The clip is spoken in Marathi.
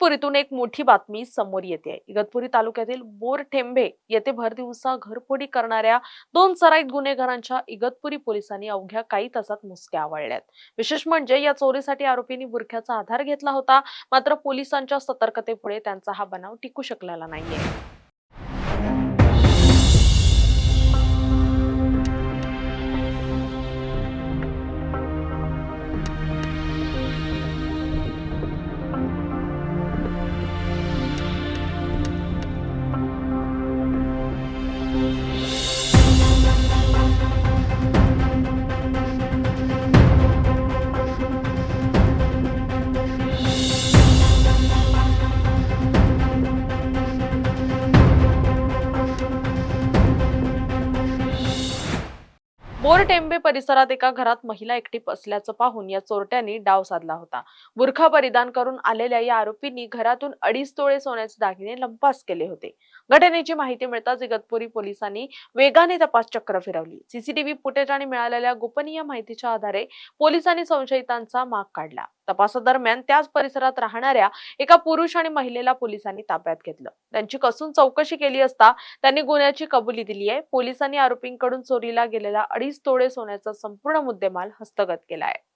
इगतपुरीतून एक मोठी बातमी समोर येते. इगतपुरी तालुक्यातील बोरठेंबे येथे भरदिवसा घरफोडी करणाऱ्या 2 सराईत गुन्हेगारांच्या इगतपुरी पोलिसांनी अवघ्या काही तासात मुसक्या आवळल्यात. विशेष म्हणजे या चोरीसाठी आरोपींनी बुरख्याचा आधार घेतला होता, मात्र पोलिसांच्या सतर्कतेपुढे त्यांचा हा बनाव टिकू शकलेला नाहीये. बोरटेंबे परिसरात एका घरात महिला एकटी असल्याचं पाहून या चोरट्यांनी डाव साधला होता. बुरखा परिधान करून आलेल्या या आरोपींनी घरातून 2.5 तोळे सोन्याचे दागिने लंपास केले होते. घटनेची माहिती मिळताच इगतपुरी पोलिसांनी वेगाने तपास चक्र फिरवली. सीसीटीव्ही फुटेज आणि मिळालेल्या गोपनीय माहितीच्या आधारे पोलिसांनी संशयितांचा माग काढला. तपासादरम्यान त्याच परिसरात राहणाऱ्या एका पुरुष आणि महिलेला पोलिसांनी ताब्यात घेतलं. त्यांची कसून चौकशी केली असता त्यांनी गुन्ह्याची कबुली दिली आहे. पोलिसांनी आरोपींकडून चोरीला गेलेला 2.5 तोळे सोन्याचा संपूर्ण मुद्देमाल हस्तगत केला आहे.